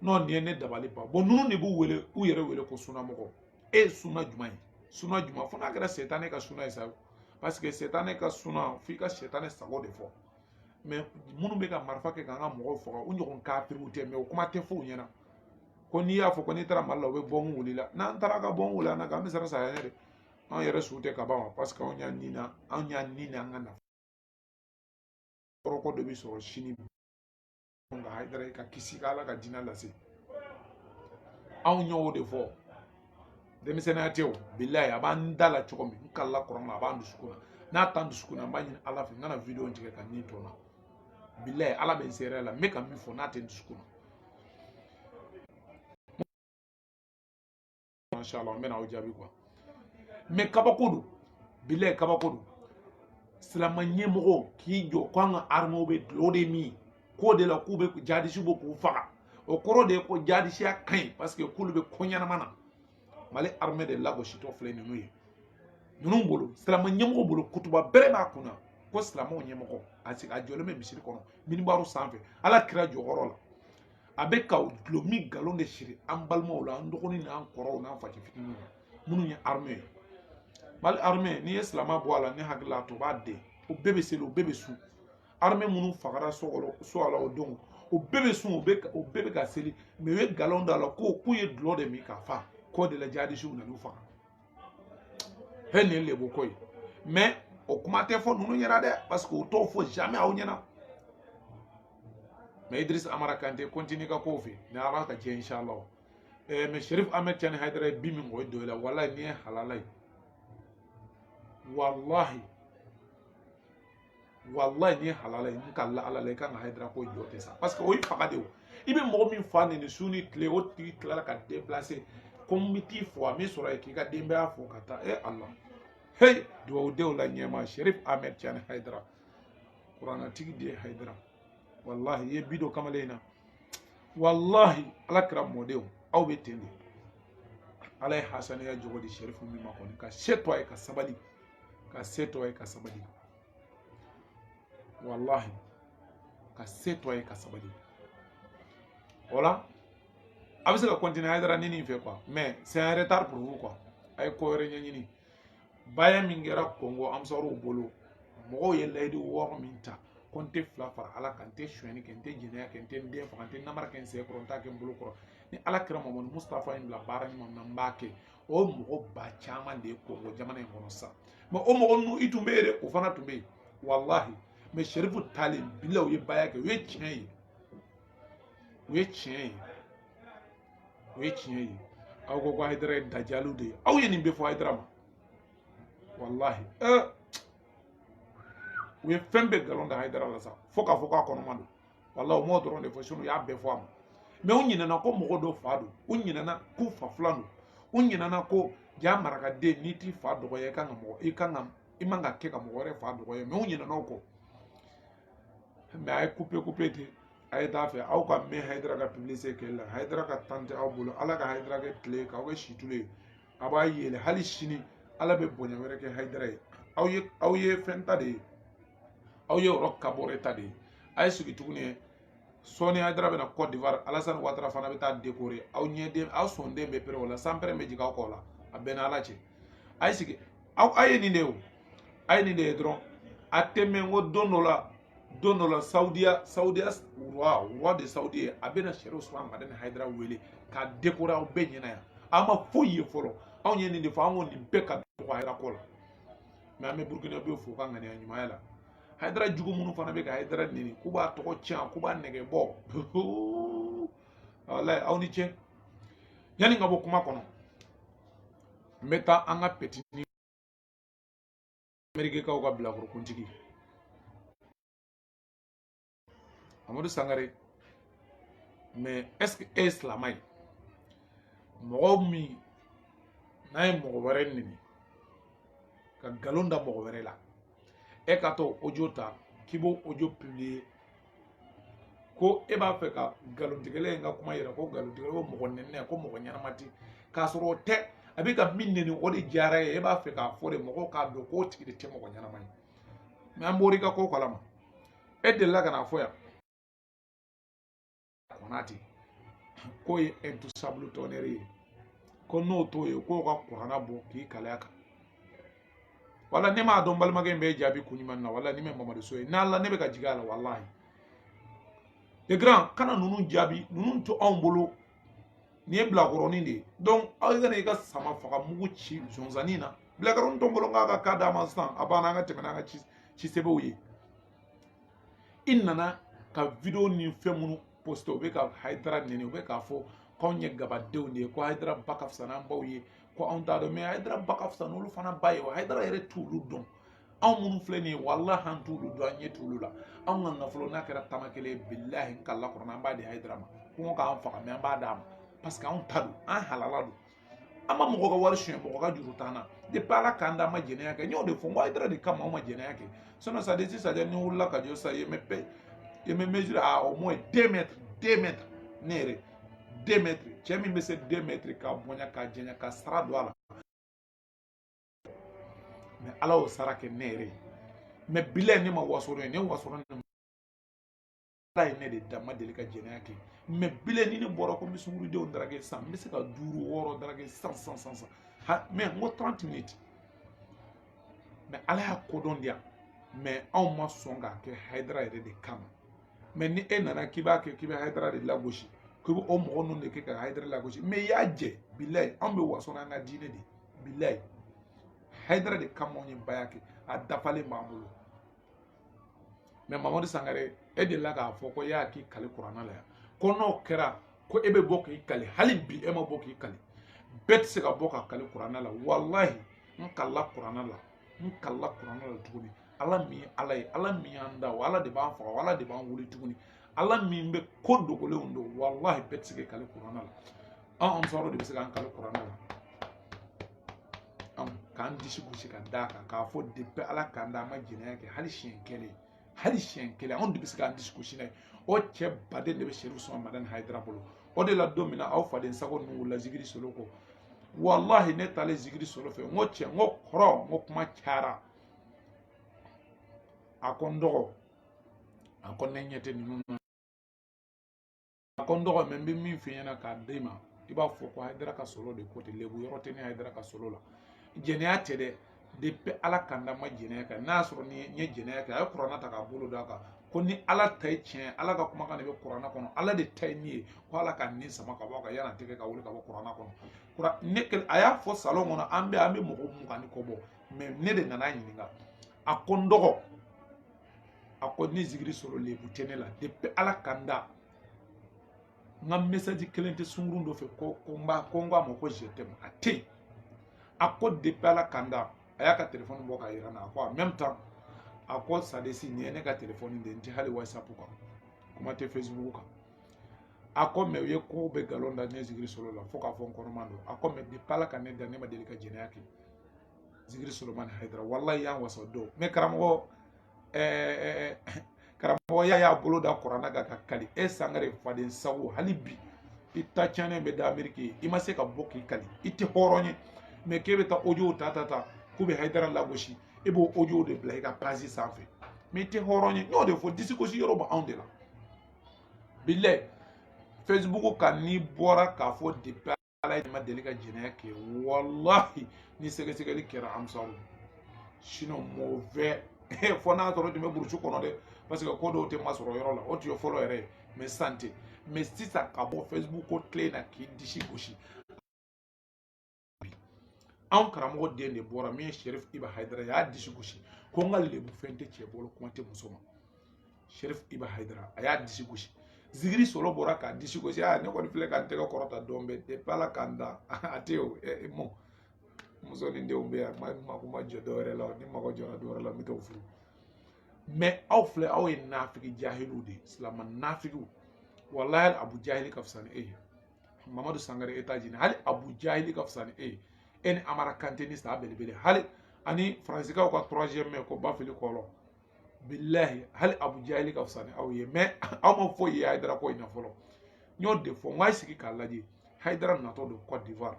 non nin ye ne dabali ban bon ninnu de b'u wele u yɛrɛ wele ko sunnamɔgɔ e ye sunna jumɛn ye sunna jumɛn fo n'a kɛra setanɛ ka sunna ye sa parce que setanɛ ka sunna f'i ka setanɛ sago de fɔ mais minnu bɛ ka marifa kɛ k'an ka mɔgɔw faga u ɲɔgɔn kafiriw tɛ mais o kuma tɛ fɔ u ɲɛna ko n'i y'a fɔ ko n'i taara Mali la u bɛ bɔnw wuli la n'an taara ka bɔnw wuli an na k'an bɛ sara saya yɛrɛ an yɛrɛ su tɛ ka ban ma parce que anw y'a nin na an ka nafa kɔrɔkɔ dɔ bɛ sɔrɔ sini nka Hayidara ka kisi k'Ala ka diinɛ lase anw y'o de fɔ denmisɛnninya tɛ o bilayi a b'an da la cogo min n kalila kuran na a b'an dusukun na n'a t'an dusukun na n b'a ɲini Ala fɛ n kana video tigɛ ka nin to n na bilayi Ala bɛ n se yɛrɛ la n bɛ ka min fɔ n'a tɛ n dusukun na inshallah n bɛna aw jaabi quoi mais kabako don bilayi kabako don silamɛ ɲɛmɔgɔ k'i jɔ ko an ka armée bɛ dulɔ de min k'o de la k'u bɛ jadisiw bɛ k'u faga o koro de ko jadi siya kain parce que kulu be konya mana mali armée de lagosi to filɛ ninnu ye ninnu bolo silama ɲɛmɔgɔ bolo kutuba bɛrɛ b'a kunna ko silamaw ɲɛmɔgɔ a jɔlen bɛ misiri kɔnɔ minibaru sanfɛ ala kira jɔyɔrɔ la a bɛ ka dulɔmi nkalon de siri an balimaw la an dɔgɔnin n'an kɔrɔw n'an faci fitininw na minnu ye armée ye mali armée n'i ye silama bɔ a la ne hakili la a to b'a den o bɛɛ bɛ seli o bɛɛ bɛ sun armée minnu fagara so a la o don o bɛɛ bɛ sun o bɛɛ bɛ ka seli mais u ye nkalon da la k'u ye dulɔ de min ka fa k'o de la jihadisiw nan'u faga he nin le ko ye mais o kuma tɛ fɔ ninnu ɲɛna dɛ parce que o t'o fɔ jamais aw ɲɛna mais Idriss Amara Kante continue ka kow fɛ ni ala ka jɛ inshallah mais Sherif Ahmed Tidiane Haidara ye bi min o ye dɔ la wallahi ni ye halala ye wallahi ni ye halala ye ni ka la ala la i kan ka Haidara ko jɔ tɛ sa parce que o ye faga de o i bɛ mɔgɔ min fa nin su ni tile o tigi tilala ka déplacer ko n bɛ t'i fɔ a min sɔrɔ yen k'i ka denbaya fɔ ka taa ala hey dugawudenw la ɲɛma Sherif Ahmed Tidiane Haidara kuranatigi de ye Haidara wallahi ye bi dɔ kamalen na wallahi ala kira mɔdenw aw bɛ ten de ala ye hasaniya jogo di Sherif min ma kɔni ka se to a ye ka sabali ka se to a ye ka sabali wallahi ka se to a ye ka sabali o la a bɛ se ka continuer Haidara ni nin fɛ quoi mais c'est un retard pour vous quoi a ye ko wɛrɛ ɲɛɲini baya min kɛra Congo amsarow bolo mɔgɔw ye layidu 6 min ta ko n tɛ fila fara ala kan n tɛ sonyɛni kɛ n tɛ jɛnɛya kɛ n tɛ n den faga n tɛ namara kɛ n sen kɔrɔ n t'a kɛ n bolo kɔrɔ ni ala kira Mamadu Mustafa in bila baara ɲuman na n b'a kɛ o mɔgɔ ba caman de ye Congo jamana in kɔnɔ sa mais o mɔgɔ ninnu i tun bɛ yen dɛ o fana tun bɛ yen wallahi mais Sherifu talen bila u ye baya kɛ u ye tiɲɛ ye u ye tiɲɛ ye o ye tiɲɛ ye aw ko ko Haidara ye dajaliw de ye aw ye nin bɛɛ fɔ Haidara ma wallahi u ye fɛn bɛɛ nkalon da Haidara la sa fo k'a fɔ k'a kɔnɔma don wallahi o m'o dɔrɔn de fɔ sinon u y'a bɛɛ fɔ a ma mais u ɲinɛna ko mɔgɔ dɔ fa don u ɲinɛna k'u fa filan don u ɲinɛna ko ja marakaden n'i t'i fa dɔgɔya i man ka kɛ ka mɔgɔ wɛrɛ fa dɔgɔya mais u ɲinɛna o kɔ mais a ye couper ten a ye taa fɛ aw ka mɛn Haidara ka publicité kɛli la Haidara ka temps tɛ aw bolo ala ka Haidara kɛ tile k'aw kɛ situlu ye a b'a yɛlɛ hali sini ala bɛ bonya wɛrɛ kɛ Haidara ye aw ye fɛn ta de ye aw ye yɔrɔ kabore ta de ye a ye sigi tuguni sɔɔni Haidara bɛna Côte d'Ivoire Alassane Ouattara fana bɛ taa décorer aw ɲɛden aw sɔnden bɛ pere o la sanpɛrɛn bɛ jigin aw kɔ la a bɛɛ ni ala cɛ a ye sigi a ye nin de ye o a ye nin de ye dɔrɔn a tɛ mɛn ko don dɔ la Saudiya roi de Saudi ye a bɛna Sherif Ousmane Madani Haidara wele k'a décorer aw bɛɛ ɲɛna yan a ma foyi ye fɔlɔ anw ye nin de fɔ an ko nin bɛɛ ka dɔgɔ Haidara ko la mais an bɛ Burkina bɛ fo ka ŋaniya ɲumanya la Haidara jugu minnu fana bɛ ka Haidara nini k'u b'a tɔgɔ tiɲɛ k'u b'a nɛgɛ bɔ walayi aw ni ce yanni ka bɔ kuma kɔnɔ n bɛ taa an ka petit Amerikɛnkaw ka bilakorokuntigi Amadu Sangare mais est-ce que e ye silamɛ ye mɔgɔ min n'a ye mɔgɔ wɛrɛ nini ka nkalon da mɔgɔ wɛrɛ la e ka to audio ta k'i b'o audio publier ko e b'a fɛ ka nkalontigɛla in ka kuma yira ko nkalontigɛla ko mɔgɔ nɛnɛ ko mɔgɔ ɲɛnama tɛ k'a sɔrɔ o tɛ a bɛ ka min nɛni o de diyara ye e b'a fɛ k'a fɔ de mɔgɔw k'a dɔn k'o tigi de tɛ mɔgɔ ɲɛnama ye mais an bɔr'i ka ko kalama e delila ka n'a fɔ yan Konate k'o ye intouchable tonnerre ye ko n'o t'o ye k'o ka kuranna bɔ k'i kalaya kan wala ne m'a dɔn balimakɛ in bɛ jaabi kun ɲuman na wala ni mɛ Mamadu So ye n'Ala ne bɛ ka jigin a la wallahi les grands kana ninnu jaabi ninnu to anw bolo nin ye bilakɔrɔnin de ye donc aw kana i ka sama faga mugu ci zonzannin na bilakɔrɔnin to n bolo n k'a ka cas d'a ma sisan a banna an ka tɛmɛ n'an ka ci sɛbɛnw ye i nana ka video ni fɛn minnu poster u bɛ ka Haidara nɛni u bɛ k'a fɔ k'anw ye gabadenw de ye ko Haidara ba ka fisa n'an baw ye ko anw t'a dɔn mais Haidara ba ka fisa n'olu fana ba ye wa Haidara yɛrɛ t'olu dɔn anw minnu filɛ nin ye wallahi an t'olu dɔn an ɲɛ t'olu la anw ka nafolo n'a kɛra tama kelen ye billahi n kala kɔrɔ an b'a di Haidara ma kɔngɔ k'an faga mais an b'a d'a ma parce que anw ta don an halala don an ma mɔgɔ ka wari suɲɛ mɔgɔ ka juru t'an na depuis ala k'an da an ma jɛnɛya kɛ n y'o de fɔ n ko Haidara de kama anw ma jɛnɛya kɛ sinon ça dit ni wulila ka jɔ sisan je me mesure à au moins 2 mètres ne yɛrɛ 2 mètres cɛ min bɛ se 2 mètres ka bonya ka jɛnya ka sara don a la mais ala y'o sara kɛ ne yɛrɛ ye mais bilayi ne ma wasoro ye ne wasoro ne ala ye ne de da ma deli ka jɛnɛya kɛ mais bilayi ni ne bɔra ko n bɛ sunkurudenw darage san n bɛ se ka 5 6 darage san mais n ko 30 minutes mais ala y'a kodɔn di yan mais anw ma sɔn k'a kɛ hayidara yɛrɛ de kama mais ni e nana k'i b'a kɛ k'i bɛ hayidara de lagosi k'i bɛ o mɔgɔ ninnu de kɛ ka hayidara lagosi mais i y'a jɛ bilayi anw bɛ waso n'an ka diinɛ de bilayi hayidara de kama anw ye baya kɛ a dafalen b'an bolo mais Mamadu Sangare e delila k'a fɔ ko e y'a k'i kali kuranna la yan ko n'o kɛra ko e bɛ bɔ k'i kali hali bi e ma bɔ k'i kali bɛɛ tɛ se ka bɔ ka kali kuranna la walahi n kalila kuranna la tuguni ala min ye ala ye ala min y'an da o ala de b'an faga ala de b'an wuli tuguni ala min bɛ ko dogolenw don walahi bɛɛ tɛ se ka kali kuranna la anw sɔrɔ de bɛ se k'an kali kuranna la k'an disi gosi ka d'a kan k'a fɔ depuis ala k'an da an ma jɛnɛya kɛ hali siɲɛ kelen anw de bɛ se k'an disi gosi n'a ye o cɛ baden de bɛ Sɛrifu Usumani Madani Hayidara bolo o de la don min na aw faden sago ninnu wulila zikiri solo kɔ wallahi ne taalen zikiri solo fɛ n ko cɛ n ko kɔrɔ n ko kuma cayara a ko n dɔgɔ a ko ne ɲɛ tɛ ninnu na a ko n dɔgɔ mɛ n bɛ min f'i ɲɛna k'a d'e ma i b'a fɔ ko Hayidara ka solo de ko ten lebu yɔrɔ tɛ ne Hayidara ka solo la jɛnɛya tɛ dɛ depuis ala k'an da ma jɛnɛya kɛ n'a y'a sɔrɔ ni n ye jɛnɛya kɛ a ye kuranna ta k'a bolo d'a kan ko ni ala ta ye tiɲɛ ala ka kumakan de bɛ kuranna kɔnɔ ala de ta ye nin ye ko ala ka nin sama ka bɔ a kan yan'a tɛgɛ ka wuli ka bɔ kuranna kɔnɔ a y'a fɔ salon kɔnɔ an bɛ mɔgɔ mugan ni kɔ bɔ mais ne de nana ɲininka a ko n dɔgɔ a ko ni zikiri sɔrɔ lebu tɛ ne la depuis ala k'an da n ka message kelen tɛ sunkurun dɔ fɛ ko n k'a ma ko je t'aime a tɛ yen a ko depuis ala k'an da a y'a ka téléphone bɔ k'a yira n na a ko en même temps a ko sadesi nin ye ne ka téléphone de n tɛ hali whatsapp kan kuma tɛ facebook kan a ko mais u ye kow bɛ nkalon da ne zikiri solo la fo k'a fɔ n kɔnɔman don a ko mais depuis ala ka ne da ne ma deli ka jɛnɛya kɛ zikiri Solomani Hayidara wallahi y'an wasa don mais karamɔgɔ y'a bolo da kuranna kan ka kali e Sangare faden sago hali bi i ta tiɲɛnen bɛ da Ameriki ye i ma se ka bɔ k'i kali i tɛ hɔrɔn ye mais k'e bɛ taa audio ta k'u bɛ Hayidara lagosi e b'o audio de bila i ka page sanfɛ mais i tɛ hɔrɔn ye n y'o de fɔ disi gosi yɔrɔ bɛ anw de la bilayi Facebook kan n'i bɔra k'a fɔ depuis ala ye ma deli ka jɛnɛya kɛ wallahi ni sɛgɛsɛgɛli kɛra amsaru sinon mauvais fɔ n'a sɔrɔ tun bɛ burusi kɔnɔ dɛ parce que ko dɔw tɛ masɔrɔ yɔrɔ la o tun ye fɔlɔ yɛrɛ ye mais sisan tɛ mais sisan ka bɔ Facebook ko tile na k'i disi gosi anw karamɔgɔ den de bɔra min ye Sɛrifu Iba Hayidara y'a disi gosi ko n ka lebu fɛn tɛ cɛ bolo kuma tɛ muso ma Sɛrifu Iba Hayidara a y'a disi gosi zikiri solo bɔra k'a disi gosi ne kɔni filɛ ka n tɛgɛ kɔrɔta dɔn bɛ depuis ala k'an da a tɛ o mɔ muso ni denw bɛ yan mako ma jɔ dɔwɛrɛ la ni mako jɔra dɔwɛrɛ la n bɛ t'o furu mais aw filɛ aw ye nafigi jahiliw de ye silama nafigiw wallahi Abu Jahili ka fisa ni e ye Mamadu Sangare e t'a jini hali Abu Jahili ka fisa ni e ye e ni Amara Kante ni sa belebele hali ani faransikɛw ka 3e mai ko Bafili Kɔlɔ billahi hali Abu Jahili ka fisa ni aw ye mais aw ma foyi ye Hayidara ko in na fɔlɔ n y'o de fɔ n k'a sigi k'a lajɛ Hayidara natɔ don Côte d'Ivoire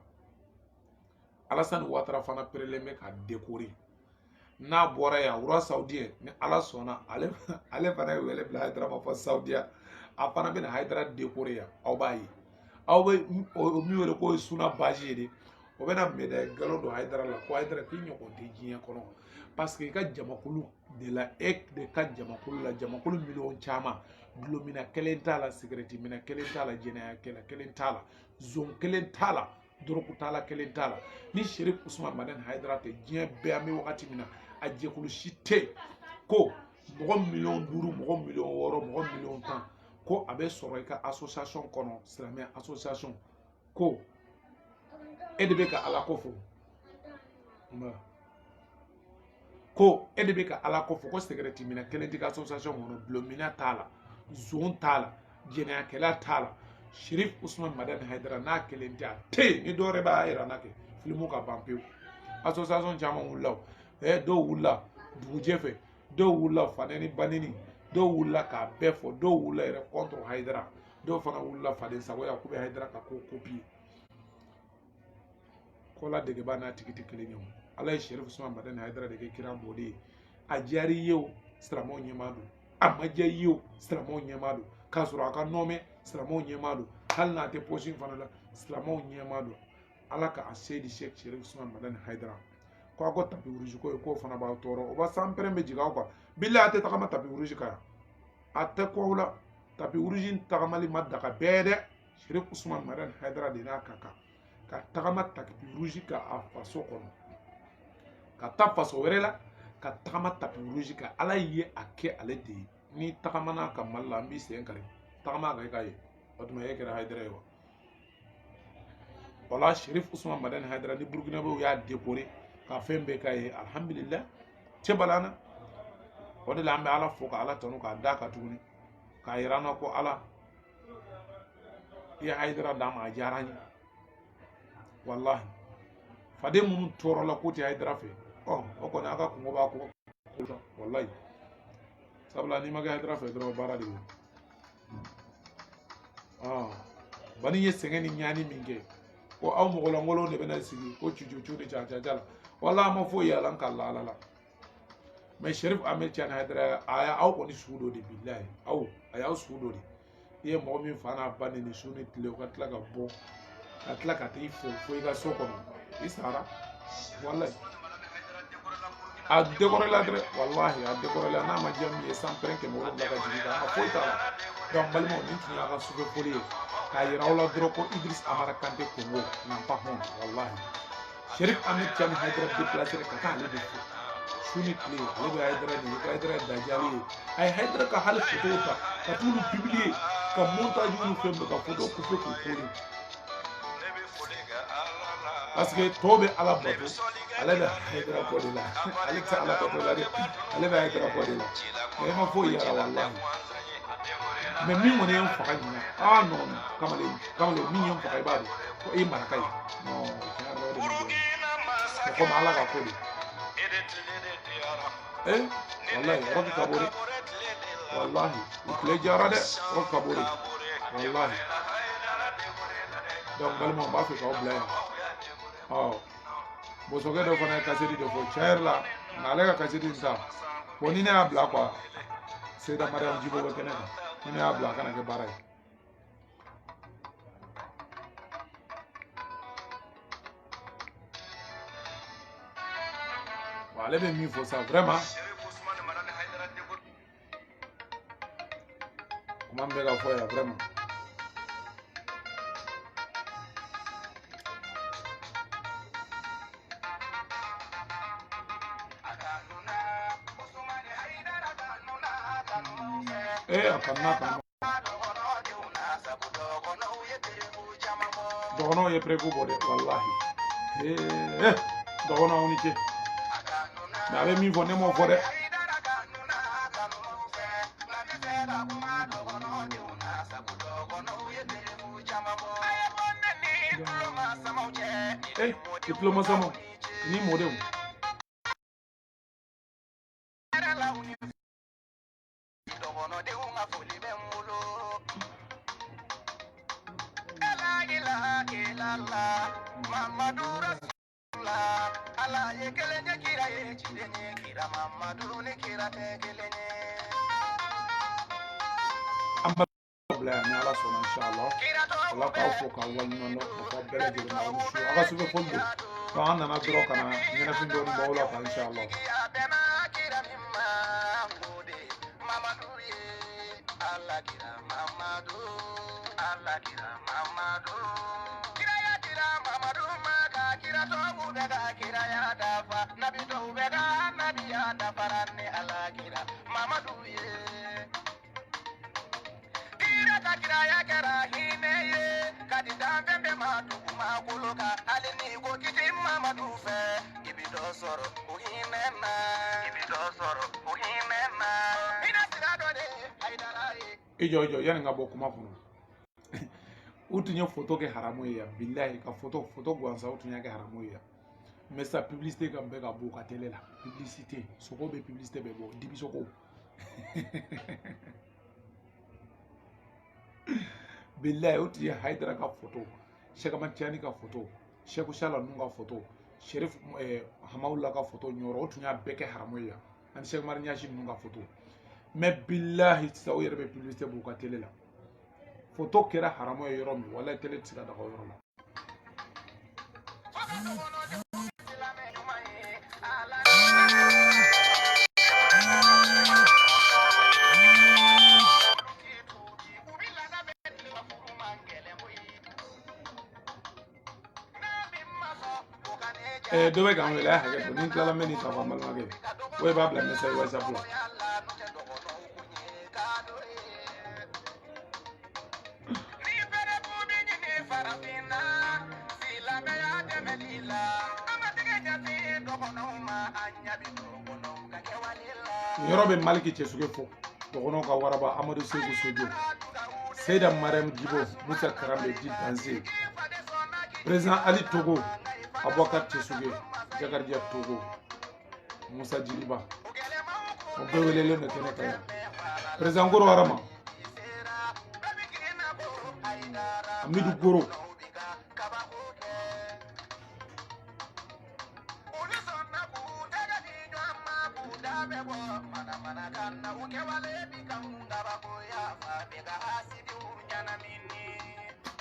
Alassane Ouattara fana perelen bɛ k'a décorer n'a bɔra yan roi saoudien ni ala sɔnna ale fana ye wele bila Hayidara ma fɔ Saudiya a fana bɛna Hayidara décorer yan aw b'a ye aw bɛ min wele ko suna baji ye de o bɛna médaille galon don Hayidara la ko Hayidara k'i ɲɔgɔn tɛ diɲɛ kɔnɔ parce que i ka jamakulu de la e de ka jamakulu la jamakulu miliyɔn caman dulomina kelen t'a la sigarɛti mina kelen t'a la jɛnɛya kelen t'a la zon kelen t'a la dɔrɔku t'a la kelen t'a la ni Sɛrifu Usumani Madani Hayidara tɛ diɲɛ bɛɛ an bɛ wagati min na a jɛkulu si tɛ ko mɔgɔ miliyɔn 5 mɔgɔ miliyɔn 6 mɔgɔ miliyɔn 10 ko a bɛ sɔrɔ i ka association kɔnɔ silamɛ association ko e de bɛ ka ala ko fɔ ko e de bɛ ka ala ko fɔ ko sigarɛti mina kelen tɛ ka association kɔnɔ dulomina t'a la zon t'a la jɛnɛyakɛla t'a la Sɛrifu Usumani Madani Hayidara n'a kelen tɛ a tɛ yen ni dɔwɛrɛ b'a yira n'a kɛ filimu ka ban pewu association caman wulila dɔw wulila dugujɛ fɛ dɔw wulila fanɛni banini dɔw wulila k'a bɛɛ fɔ dɔw wulila yɛrɛ contre Hayidara do fana wulila faden sago Yakubu Haidara ka ko kopi ko la dege ba na tigiti kelen ye ala ye Sherif Usman Madani Haidara de kɛ kira bode ye a diyara i ye o silamɛw ɲɛmaa don a ma diya i ye o silamɛw ɲɛmaa don k'a sɔrɔ a ka nɔmɛ silamɛw ɲɛmaa don hali n'a tɛ pɔsi in fana la silamɛw ɲɛmaa don ala ka a se di Sheikh Sherif Usman Madani Haidara ko a ko tapi rouge ko ye k'o fana b'aw tɔɔrɔ o ba sanpɛrɛn bɛ jigin aw kan billahi a tɛ tagama tapi rouge kan a tɛ kɔw la tapi rouge in tagamali ma daga bɛɛ dɛ Sherif Usman Madani Haidara de n'a ka kan ka tagama tapi rouge ka a faso kɔnɔ ka taa faso wɛrɛ la ka tagama tapi rouge ka ala ye a kɛ ale de ye ni tagamana ka Mali la an b'i sen kari tagama kan i k'a ye o tuma e kɛra Haidara ye wa wala Sherif Usman Madani Haidara ni burkinabɛw y'a décoré ka fɛn bɛɛ k'a ye alhamdulillah cɛ balana o de la an bɛ ala fo ka ala tanu k'a da ka tuguni k'a yira an na ko ala i ye Haidara d'a ma a diyara an ye wallahi faden minnu tɔɔrɔla ko tɛ Haidara fɛ o kɔni a ka kungo b'a ko wallahi sabula n'i ma kɛ Haidara fɛ dɔrɔn baara de ye bani ye sɛgɛn ni ɲani min kɛ ko aw mɔgɔlankolon de bɛna sigi ko cucu ni caca la wallahi a ma foyi ye ala k'ala ala la mais Sherif Ahmed Tidiane Haidara a y'aw kɔni su dɔ de billahi aw a y'aw su dɔ de i ye mɔgɔ min fa n'a ba ni su ni tile o ka tila ka bɔ ka tila ka t'i fo i ka so kɔnɔ i sara wallahi a décoré la dɛrɛ wallahi a décoré la n'a ma diya min ye sanpɛrɛn 700 ka jigin kan a foyi t'a la donc balimaw nin tun y'a ka sufɛ foli ye k'a yira aw la dɔrɔn ko Idriss Amara Kante Congo n'en pas honte wallahi Sherif Ahmed Tidiane Haidara déplacé ka taa ale de fo su ni tile ale bɛ Haidara de ye ko Haidara ye dajali ye a ye Haidara ka hali photo ta ka t'olu publier ka montage ni fɛn bɛɛ ka photo couper k'u coller parce que tɔw bɛ ala bato ale bɛ Haidara kɔ de la ale tɛ ala bato la dɛ ale bɛ Haidara kɔ de la mais ma foyi yara wallahi mais min kɔni ye n faga ɲina non kamalen min ye n faga i b'a dɔn ko e ye maraka ye non tiɲɛ yɛrɛ la o de bɛ o komi ala ka ko de wallahi yɔrɔ ka bɔ dɛ wallahi u tile jara dɛ yɔrɔ ka bɔ de wallahi donc balimaw n b'a fɛ k'aw bila yan bosokɛ dɔ fana ye kasɛti dɔ fɔ tiɲɛ yɛrɛ la nka ale ka kasɛti in ta bon ni ne y'a bila quoi Seyda Mariam Djibo bɛ kɛnɛ kan ni ne y'a bila a kana kɛ baara ye wa ale bɛ min fɔ sa vraiment kuma min bɛ ka fɔ yan vraiment a kanna dɔgɔnɔw ye prévu bɔ dɛ wallahi dɔgɔnɔw aw ni ce mais a bɛ min fɔ ne m'o fɔ dɛ diplôme sama ni mɔdenw bila yan ni ala sɔnna inshallah ala k'aw fo k'aw waleɲuman dɔn k'aw ka bɛɛ lajɛlen aw ni su a ka sufɛ foli don donc an nana dɔrɔn ka na ɲɛnafin dɔɔni b'aw la kan inshallah ijo yani nga bɔ kuma kɔnɔ u tun ye photo kɛ haramu ye yan billahi ka photo gansan u tun y'a kɛ haramu ye yan mais sa publicité kan bɛɛ ka bɔ ka télé la publicité sogo bɛ publicité bɛ bɔ dibi sogo billahi o tigi Haidara ka photo Cheikh Ahmad Tidiane ka photo Cheikh Shala nun ka photo Sherif Hamawula ka photo nyoro o tun y'a bɛɛ kɛ haramu ye ani Cheikh Umar Ɲashi nun ka photo mais billahi sisan o yɛrɛ bɛ publicité b'u ka télé la photo kɛra haramu ye yɔrɔ min walahi télé tɛ se ka daga o yɔrɔ la. dɔ bɛ k'an wele a hakɛ to ni n tilala n bɛ nin ta fɔ n balimakɛ o de b'a bila message WhatsApp la. yɔrɔ bɛ Maliki Cɛsuge fo dɔgɔnɔw ka waraba Amadu Seku Sojo Seyda Mariam Djibo Musa Karambe Dji Banze président Ali Togo Aboubacar Cɛsuge Jakarija Togo Musa Djiliba o bɛɛ welelen do kɛnɛ kan yan président Goro Harama Amidu Goro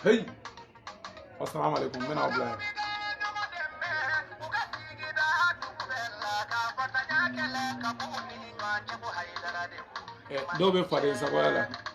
hey assalamu alaikum mena abla dɔw bɛ faden sagoya la